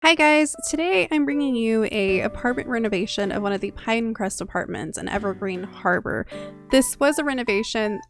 Hi guys, today I'm bringing you a apartment renovation of one of the Pinecrest apartments in Evergreen Harbor. This was a renovation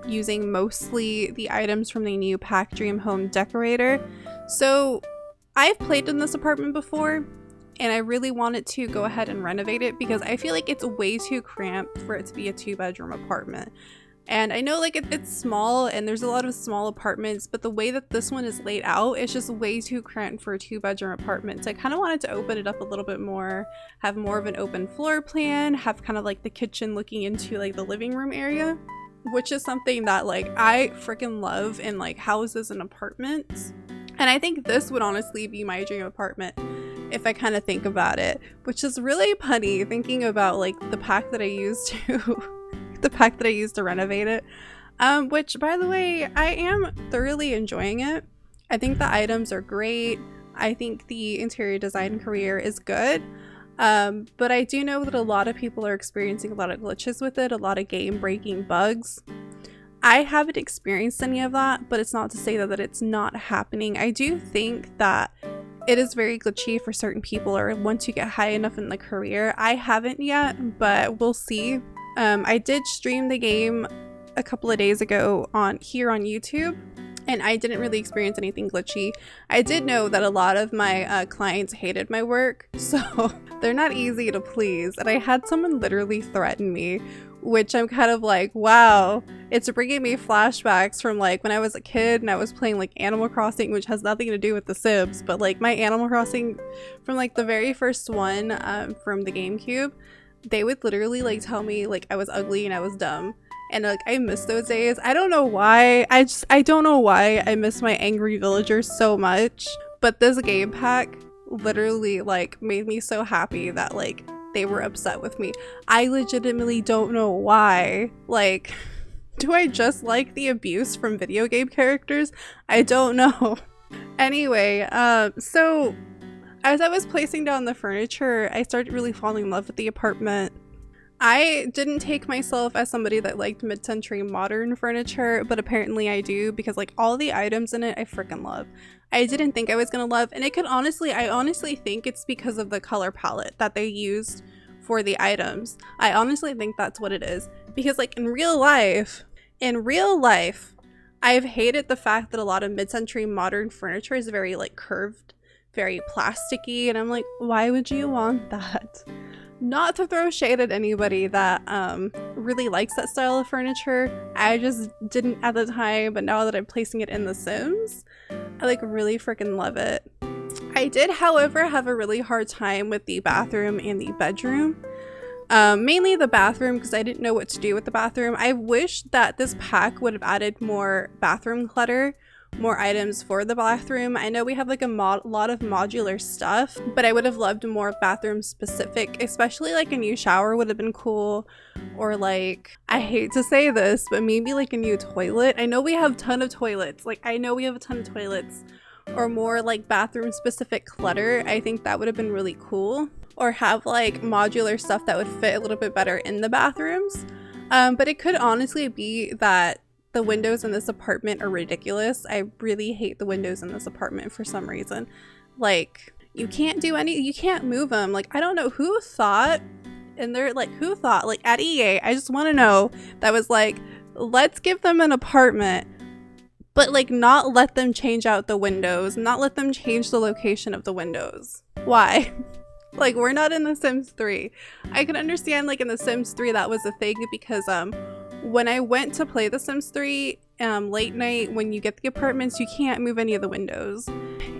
using mostly the items from the new Pack Dream Home Decorator. So I've played in this apartment before and I really wanted to go ahead and renovate it because I feel like it's way too cramped for it to be a 2-bedroom apartment. And I know like it's small and there's a lot of small apartments, but the way that this one is laid out, it's just way too cramped for a 2-bedroom apartment. So I kind of wanted to open it up a little bit more, have more of an open floor plan, have kind of like the kitchen looking into like the living room area, which is something that like I freaking love in like houses and apartments. And I think this would honestly be my dream apartment if I kind of think about it, which is really punny thinking about like the pack that I used to renovate it, which by the way I am thoroughly enjoying it. I think the items are great. I think the interior design career is good, but I do know that a lot of people are experiencing a lot of glitches with it, a lot of game breaking bugs. I haven't experienced any of that, but it's not to say that it's not happening. I do think that it is very glitchy for certain people or once you get high enough in the career. I haven't yet, but we'll see. I did stream the game a couple of days ago on YouTube, and I didn't really experience anything glitchy. I did know that a lot of my clients hated my work, so they're not easy to please. And I had someone literally threaten me, which I'm kind of like, wow, it's bringing me flashbacks from like when I was a kid and I was playing like Animal Crossing, which has nothing to do with The Sims, but like my Animal Crossing from like the very first one from the GameCube. They would literally like tell me like I was ugly and I was dumb, and like I miss those days. I don't know why. I don't know why I miss my angry villagers so much, but this game pack literally like made me so happy that like they were upset with me. I legitimately don't know why. Like, do I just like the abuse from video game characters? I don't know. Anyway, so as I was placing down the furniture, I started really falling in love with the apartment. I didn't take myself as somebody that liked mid-century modern furniture, but apparently I do because like all the items in it I freaking love. I didn't think I was gonna love, and I honestly think it's because of the color palette that they used for the items. I honestly think that's what it is, because like in real life, I've hated the fact that a lot of mid-century modern furniture is very like curved, very plasticky, and I'm like, why would you want that? Not to throw shade at anybody that really likes that style of furniture. I just didn't at the time, but now that I'm placing it in The Sims, I like really freaking love it. I did, however, have a really hard time with the bathroom and the bedroom. Mainly the bathroom, because I didn't know what to do with the bathroom. I wish that this pack would have added more bathroom clutter, more items for the bathroom. I know we have like a lot of modular stuff, but I would have loved more bathroom specific, especially like a new shower would have been cool, or like, I hate to say this, but maybe like a new toilet. I know we have a ton of toilets, or more like bathroom specific clutter. I think that would have been really cool, or have like modular stuff that would fit a little bit better in the bathrooms. But it could honestly be that the windows in this apartment are ridiculous. I really hate the windows in this apartment for some reason. Like, you can't move them. Like, I don't know who thought, like at EA, I just want to know, that was like, let's give them an apartment, but like not let them change out the windows, not let them change the location of the windows. Why? Like, we're not in The Sims 3. I can understand like in The Sims 3 that was a thing, because when I went to play The Sims 3 late night, when you get the apartments, you can't move any of the windows.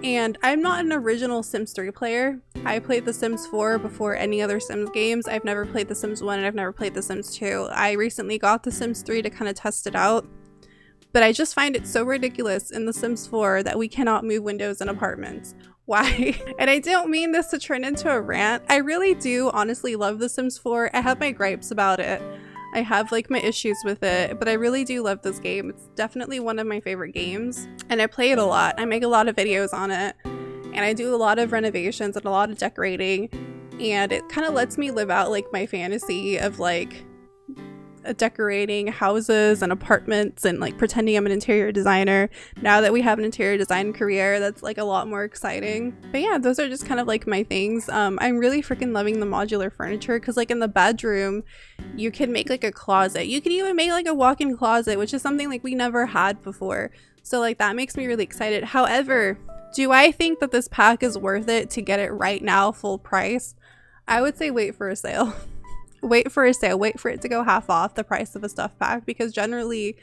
And I'm not an original Sims 3 player. I played The Sims 4 before any other Sims games. I've never played The Sims 1 and I've never played The Sims 2. I recently got The Sims 3 to kind of test it out. But I just find it so ridiculous in The Sims 4 that we cannot move windows in apartments. Why? And I don't mean this to turn into a rant. I really do honestly love The Sims 4. I have my gripes about it. I have like my issues with it, but I really do love this game. It's definitely one of my favorite games, and I play it a lot. I make a lot of videos on it, and I do a lot of renovations and a lot of decorating, and it kind of lets me live out like my fantasy of like decorating houses and apartments and like pretending I'm an interior designer. Now that we have an interior design career, that's like a lot more exciting. But yeah, those are just kind of like my things. I'm really freaking loving the modular furniture because like in the bedroom you can make like a closet. You can even make like a walk-in closet, which is something like we never had before. So like that makes me really excited. However, do I think that this pack is worth it to get it right now full price? I would say wait for a sale. Wait for a sale. Wait for it to go half off the price of a stuff pack, because generally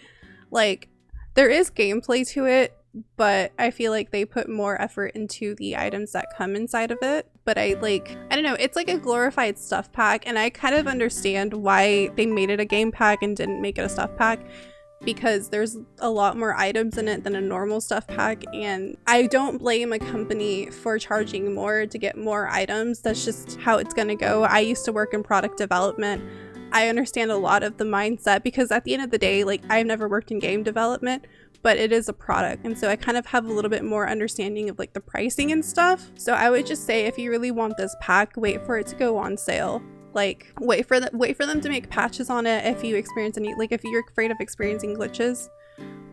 like there is gameplay to it, but I feel like they put more effort into the items that come inside of it. But I don't know, it's like a glorified stuff pack, and I kind of understand why they made it a game pack and didn't make it a stuff pack, because there's a lot more items in it than a normal stuff pack, and I don't blame a company for charging more to get more items. That's just how it's gonna go. I used to work in product development. I understand a lot of the mindset, because at the end of the day, like, I've never worked in game development, but it is a product, and so I kind of have a little bit more understanding of like the pricing and stuff. So I would just say, if you really want this pack, wait for it to go on sale. Like, wait for them to make patches on it. If you experience any, like, if you're afraid of experiencing glitches,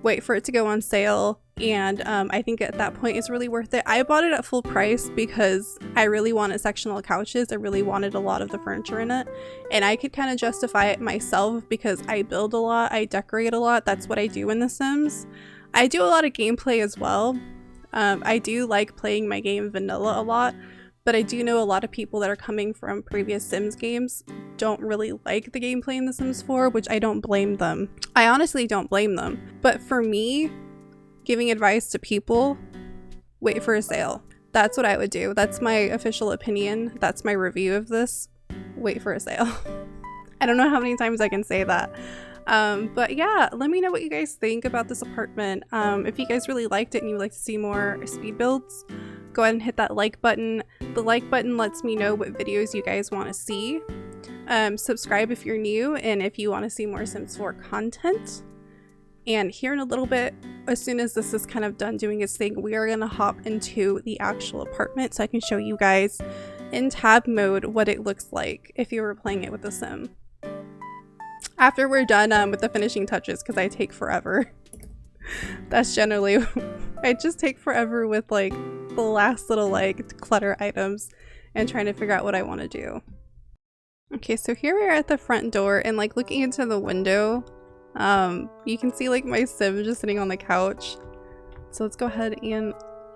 wait for it to go on sale. And I think at that point it's really worth it. I bought it at full price because I really wanted sectional couches. I really wanted a lot of the furniture in it, and I could kind of justify it myself because I build a lot, I decorate a lot. That's what I do in The Sims. I do a lot of gameplay as well. I do like playing my game vanilla a lot, but I do know a lot of people that are coming from previous Sims games don't really like the gameplay in The Sims 4, which I don't blame them. I honestly don't blame them. But for me, giving advice to people, wait for a sale. That's what I would do. That's my official opinion. That's my review of this. Wait for a sale. I don't know how many times I can say that. But yeah, let me know what you guys think about this apartment. If you guys really liked it and you would like to see more speed builds, go ahead and hit that like button. The like button lets me know what videos you guys want to see. Subscribe if you're new and if you want to see more Sims 4 content. And here in a little bit, as soon as this is kind of done doing its thing, we are going to hop into the actual apartment so I can show you guys in tab mode what it looks like if you were playing it with a Sim. After we're done with the finishing touches, because I take forever. That's generally, I just take forever with like the last little like clutter items and trying to figure out what I want to do. Okay, so here we are at the front door, and like looking into the window, you can see like my Sim just sitting on the couch. So let's go ahead and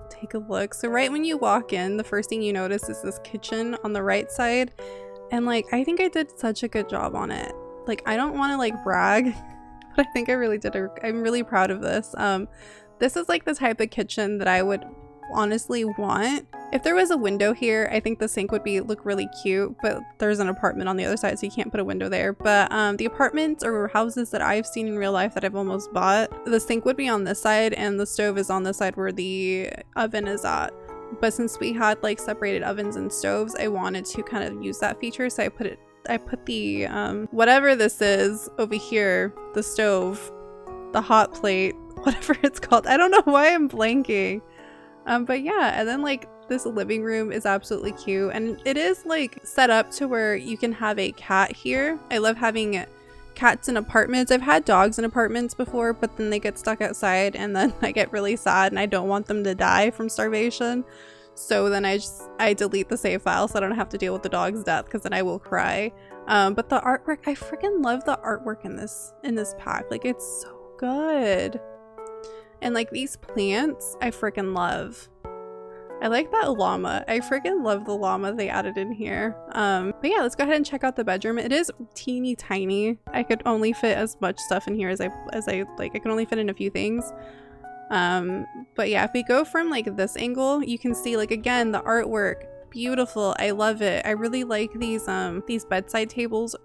take a look. So right when you walk in, the first thing you notice is this kitchen on the right side, and like I think I did such a good job on it. Like, I don't want to like brag, but I think I really did. I'm really proud of this. This is like the type of kitchen that I would honestly want. If there was a window here, I think the sink would look really cute, but there's an apartment on the other side, so you can't put a window there. But the apartments or houses that I've seen in real life that I've almost bought, the sink would be on this side and the stove is on this side where the oven is at. But since we had like separated ovens and stoves, I wanted to kind of use that feature, so I put the whatever this is over here, the stove, the hot plate, whatever it's called. I don't know why I'm blanking. But yeah, and then like this living room is absolutely cute, and it is like set up to where you can have a cat here. I love having cats in apartments. I've had dogs in apartments before, but then they get stuck outside and then I get really sad and I don't want them to die from starvation. So then I delete the save file so I don't have to deal with the dog's death, because then I will cry. But the artwork, I freaking love the artwork in this pack. Like, it's so good. And like these plants, I freaking love. I like that llama. I freaking love the llama they added in here. But yeah, let's go ahead and check out the bedroom. It is teeny tiny. I could only fit as much stuff in here as I like. I can only fit in a few things. But yeah, if we go from like this angle, you can see like again the artwork, beautiful. I love it. I really like these bedside tables.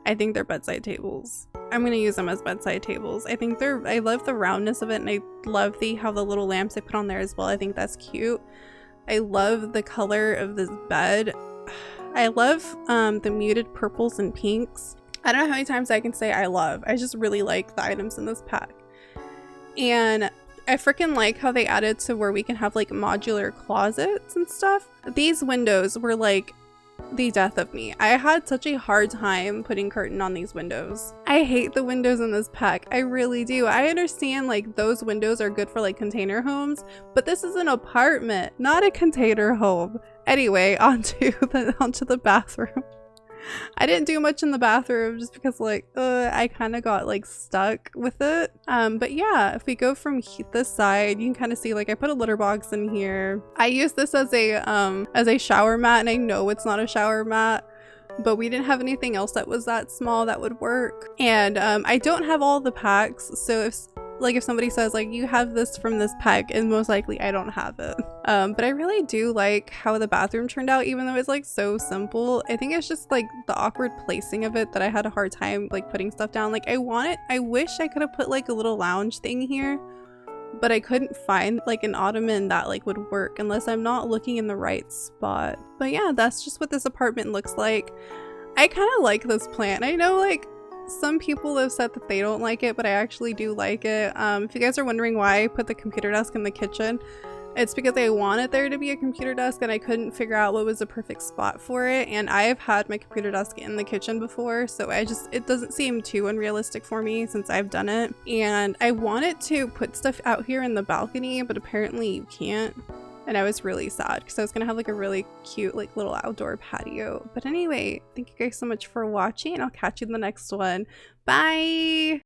I think they're bedside tables. I'm gonna use them as bedside tables. I love the roundness of it, and I love how the little lamps I put on there as well. I think that's cute. I love the color of this bed. I love the muted purples and pinks. I don't know how many times I can say I love. I just really like the items in this pack. And I freaking like how they added to where we can have like modular closets and stuff. These windows were like the death of me. I had such a hard time putting curtain on these windows. I hate the windows in this pack. I really do. I understand like those windows are good for like container homes, but this is an apartment, not a container home. Anyway, onto the bathroom. I didn't do much in the bathroom just because like I kind of got like stuck with it. But yeah, if we go from this side, you can kind of see like I put a litter box in here. I use this as a shower mat, and I know it's not a shower mat, but we didn't have anything else that was that small that would work. And I don't have all the packs, so if somebody says like you have this from this pack, and most likely I don't have it. But I really do like how the bathroom turned out, even though it's like so simple. I think it's just like the awkward placing of it that I had a hard time like putting stuff down. Like I wish I could have put like a little lounge thing here, but I couldn't find like an ottoman that like would work unless I'm not looking in the right spot. But yeah, that's just what this apartment looks like. I kind of like this plant. I know like some people have said that they don't like it, but I actually do like it. If you guys are wondering why I put the computer desk in the kitchen, it's because I wanted there to be a computer desk and I couldn't figure out what was the perfect spot for it. And I have had my computer desk in the kitchen before, so it doesn't seem too unrealistic for me since I've done it. And I wanted to put stuff out here in the balcony, but apparently you can't. And I was really sad because I was gonna have like a really cute like little outdoor patio. But anyway, thank you guys so much for watching, and I'll catch you in the next one. Bye.